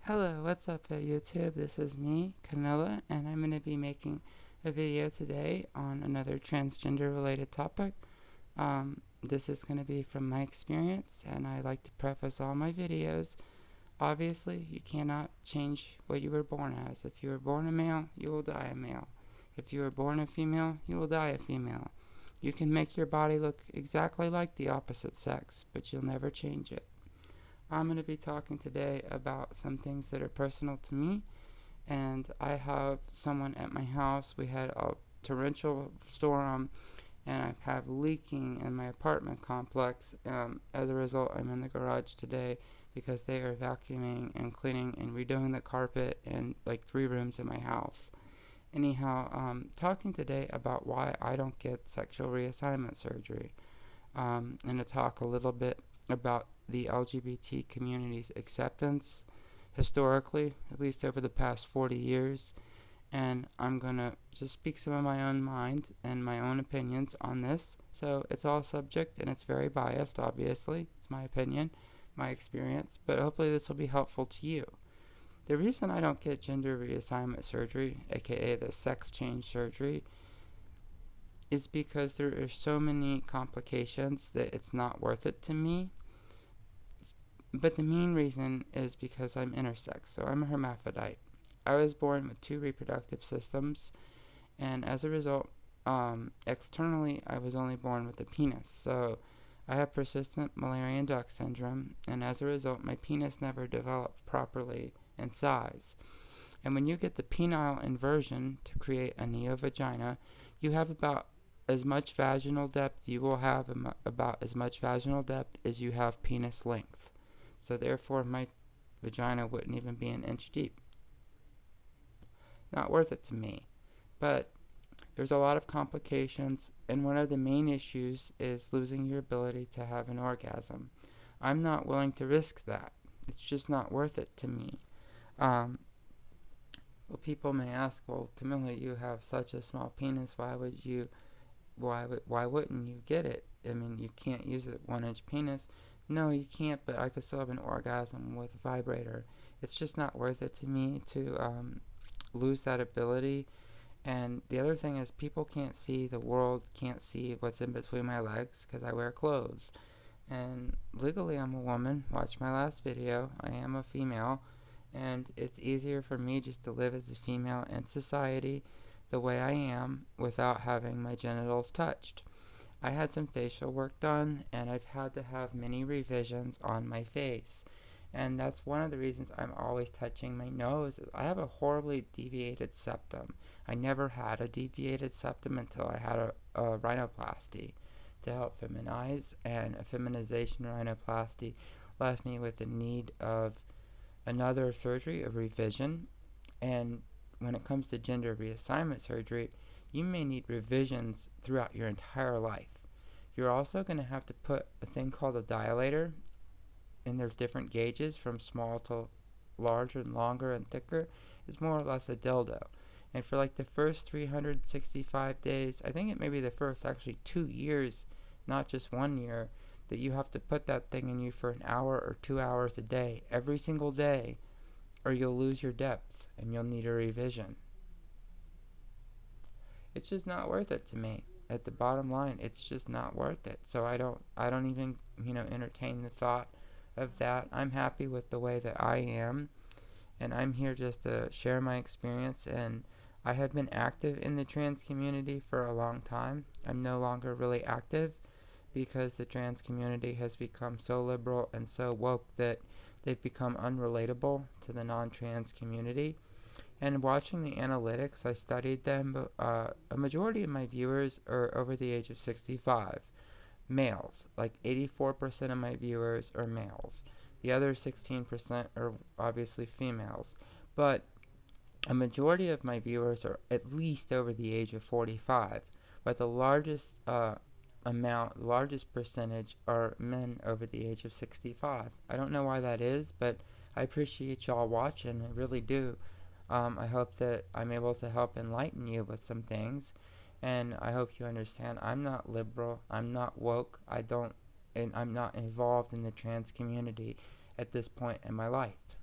Hello, what's up YouTube? This is me, Camilla, and I'm going to be making a video today on another transgender related topic. This is going to be from my experience, and I like to preface all my videos. Obviously, you cannot change what you were born as. If you were born a male, you will die a male. If you were born a female, you will die a female. You can make your body look exactly like the opposite sex, but you'll never change it. I'm going to be talking today about some things that are personal to me, and I have someone at my house. We had a torrential storm, and I have leaking in my apartment complex. As a result, I'm in the garage today because they are vacuuming and cleaning and redoing the carpet in like 3 rooms in my house. Anyhow, talking today about why I don't get sexual reassignment surgery, and to talk a little bit about the LGBT community's acceptance historically, at least over the past 40 years. And I'm going to just speak some of my own mind and my own opinions on this. So it's all subject and it's very biased, obviously. It's my opinion, my experience, but hopefully this will be helpful to you. The reason I don't get gender reassignment surgery, aka the sex change surgery, is because there are so many complications that it's not worth it to me. But the main reason is because I'm intersex, so I'm a hermaphrodite. I was born with 2 reproductive systems, and as a result, externally, I was only born with a penis. So I have persistent Müllerian duct syndrome, and as a result, my penis never developed properly in size. And when you get the penile inversion to create a neovagina, you have about as much vaginal depth, you will have about as much vaginal depth as you have penis length. So therefore, my vagina wouldn't even be an inch deep. Not worth it to me. But there's a lot of complications, and one of the main issues is losing your ability to have an orgasm. I'm not willing to risk that. It's just not worth it to me. Well, people may ask, well, Camilla, you have such a small penis. Why wouldn't you get it? I mean, you can't use a 1-inch penis. No, you can't, but I could still have an orgasm with a vibrator. It's just not worth it to me to lose that ability. And the other thing is, people can't see, the world can't see what's in between my legs because I wear clothes. And legally, I'm a woman. Watch my last video. I am a female. And it's easier for me just to live as a female in society the way I am without having my genitals touched. I had some facial work done, and I've had to have many revisions on my face. And that's one of the reasons I'm always touching my nose. I have a horribly deviated septum. I never had a deviated septum until I had a rhinoplasty to help feminize, and a feminization rhinoplasty left me with the need of another surgery, a revision. And when it comes to gender reassignment surgery, you may need revisions throughout your entire life. You're also going to have to put a thing called a dilator, and there's different gauges from small to larger and longer and thicker. It's more or less a dildo. And for like the first 365 days, I think it may be the first actually 2 years, not just 1 year, that you have to put that thing in you for an hour or 2 hours a day, every single day, or you'll lose your depth and you'll need a revision. It's just not worth it to me. At the bottom line, it's just not worth it. So I don't even, entertain the thought of that. I'm happy with the way that I am, and I'm here just to share my experience. And I have been active in the trans community for a long time. I'm no longer really active because the trans community has become so liberal and so woke that they've become unrelatable to the non-trans community. And watching the analytics, I studied them, but a majority of my viewers are over the age of 65. Males, like 84% of my viewers are males. The other 16% are obviously females. But a majority of my viewers are at least over the age of 45. But the largest largest percentage are men over the age of 65. I don't know why that is, but I appreciate y'all watching. I really do. I hope that I'm able to help enlighten you with some things, and I hope you understand I'm not liberal, I'm not woke, I'm not involved in the trans community at this point in my life.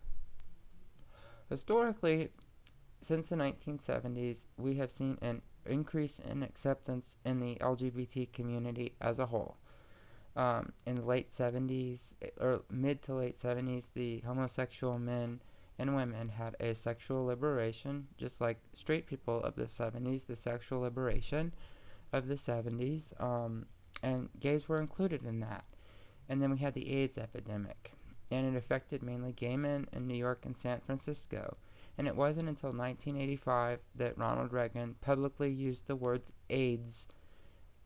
Historically, since the 1970s, we have seen an increase in acceptance in the LGBT community as a whole. In the late 70s, or mid to late 70s, the homosexual men and women had a sexual liberation, just like straight people of the 70s, the sexual liberation of the 70s, and gays were included in that. And then we had the AIDS epidemic, and it affected mainly gay men in New York and San Francisco. And it wasn't until 1985 that Ronald Reagan publicly used the words AIDS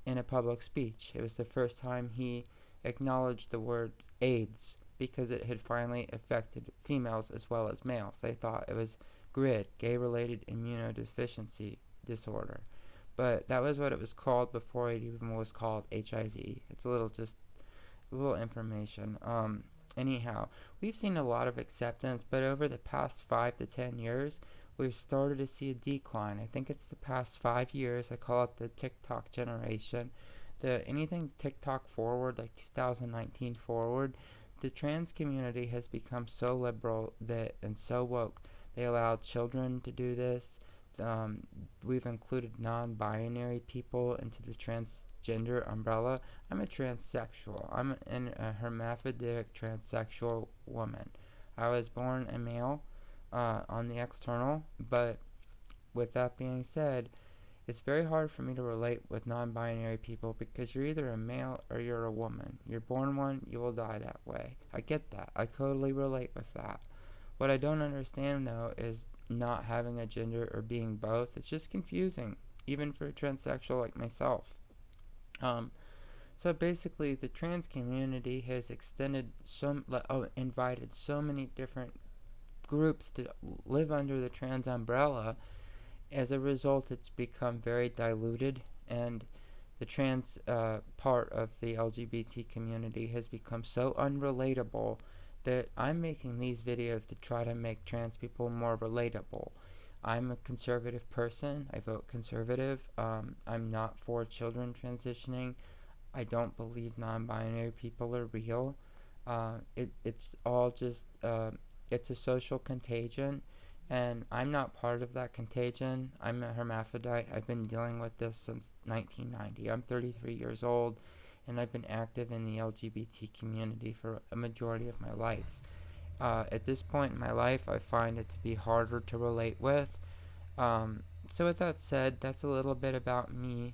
in a public speech. It was the first time he acknowledged the word AIDS because it had finally affected females as well as males. They thought it was GRID, gay-related immunodeficiency disorder. But that was what it was called before it even was called HIV. It's a little information. Anyhow, we've seen a lot of acceptance, but over the past 5 to 10 years, we've started to see a decline. I think it's the past 5 years. I call it the TikTok generation. Anything TikTok forward, like 2019 forward, the trans community has become so liberal and so woke. They allow children to do this. We've included non-binary people into the transgender umbrella. I'm a transsexual. I'm a hermaphroditic transsexual woman. I was born a male on the external, but with that being said, it's very hard for me to relate with non-binary people because you're either a male or you're a woman. You're born one, you will die that way. I get that. I totally relate with that. What I don't understand, though, is not having a gender or being both. It's just confusing, even for a transsexual like myself. So basically, the trans community has invited so many different groups to live under the trans umbrella. As a result, it's become very diluted, and the trans part of the LGBT community has become so unrelatable that I'm making these videos to try to make trans people more relatable. I'm a conservative person. I vote conservative. I'm not for children transitioning. I don't believe non-binary people are real. It's all just, it's a social contagion, and I'm not part of that contagion. I'm a hermaphrodite. I've been dealing with this since 1990. I'm 33 years old, and I've been active in the LGBT community for a majority of my life. At this point in my life, I find it to be harder to relate with. So with that said, that's a little bit about me.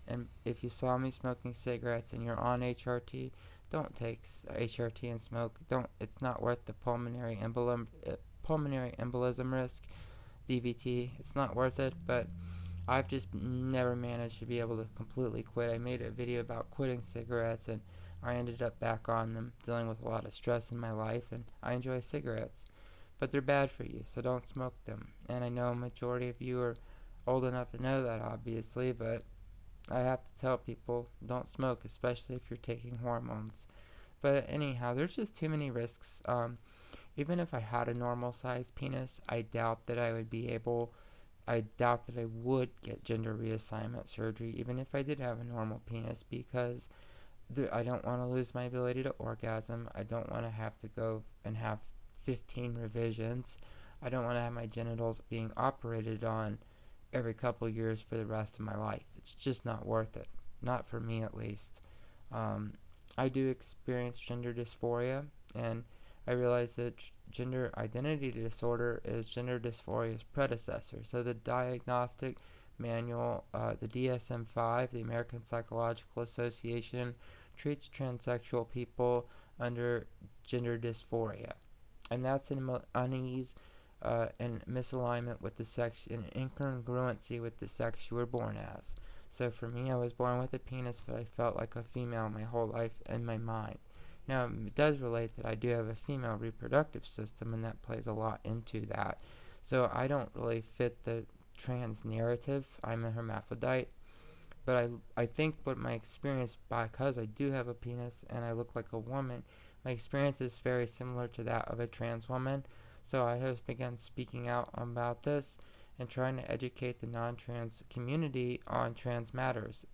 And if you saw me smoking cigarettes and you're on HRT, don't take HRT and smoke. It's not worth the pulmonary embolism risk, DVT. It's not worth it. But I've just never managed to be able to completely quit. I made a video about quitting cigarettes, and I ended up back on them, dealing with a lot of stress in my life, and I enjoy cigarettes. But they're bad for you, so don't smoke them. And I know a majority of you are old enough to know that, obviously, but I have to tell people, don't smoke, especially if you're taking hormones. But anyhow, there's just too many risks. Even if I had a normal sized penis, I doubt that I would get gender reassignment surgery, even if I did have a normal penis, because I don't want to lose my ability to orgasm. I don't want to have to go and have 15 revisions. I don't want to have my genitals being operated on every couple years for the rest of my life. It's just not worth it. Not for me, at least. I do experience gender dysphoria, and I realize that gender identity disorder is gender dysphoria's predecessor. So the diagnostic manual, the DSM-5, the American Psychological Association, treats transsexual people under gender dysphoria. And that's an unease and misalignment with the sex, and incongruency with the sex you were born as. So for me, I was born with a penis, but I felt like a female my whole life in my mind. Now, it does relate that I do have a female reproductive system, and that plays a lot into that. So I don't really fit the trans narrative. I'm a hermaphrodite. But I think what my experience, because I do have a penis and I look like a woman, my experience is very similar to that of a trans woman. So I have begun speaking out about this and trying to educate the non-trans community on trans matters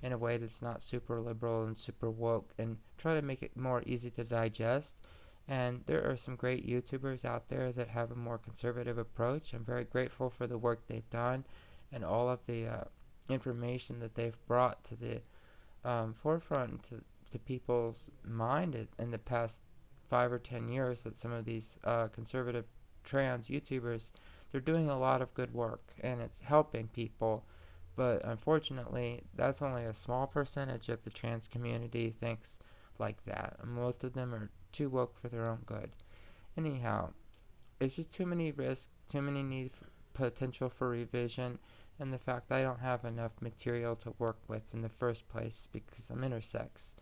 in a way that's not super liberal and super woke, and try to make it more easy to digest And there are some great YouTubers out there that have a more conservative approach. I'm very grateful for the work they've done and all of the information that they've brought to the forefront to people's mind in the past 5 or 10 years. That some of these conservative trans YouTubers, they're doing a lot of good work and it's helping people. But unfortunately, that's only a small percentage of the trans community thinks like that. Most of them are too woke for their own good. Anyhow, it's just too many risks, too many need potential for revision, and the fact that I don't have enough material to work with in the first place because I'm intersex.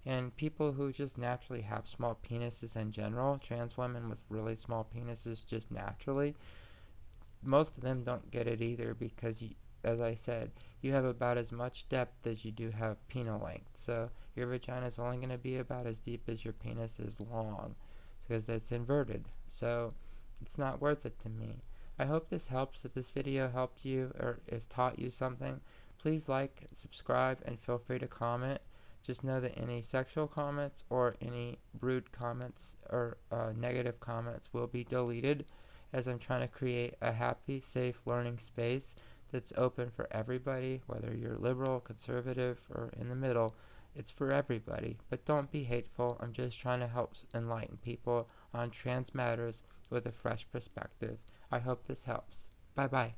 And people who just naturally have small penises in general, trans women with really small penises just naturally, most of them don't get it either because, as I said, you have about as much depth as you do have penile length. So your vagina is only going to be about as deep as your penis is long because that's inverted. So it's not worth it to me. I hope this helps. If this video helped you or has taught you something, please like, subscribe, and feel free to comment. Just know that any sexual comments or any rude comments or negative comments will be deleted, as I'm trying to create a happy, safe learning space that's open for everybody, whether you're liberal, conservative, or in the middle. It's for everybody. But don't be hateful. I'm just trying to help enlighten people on trans matters with a fresh perspective. I hope this helps. Bye bye.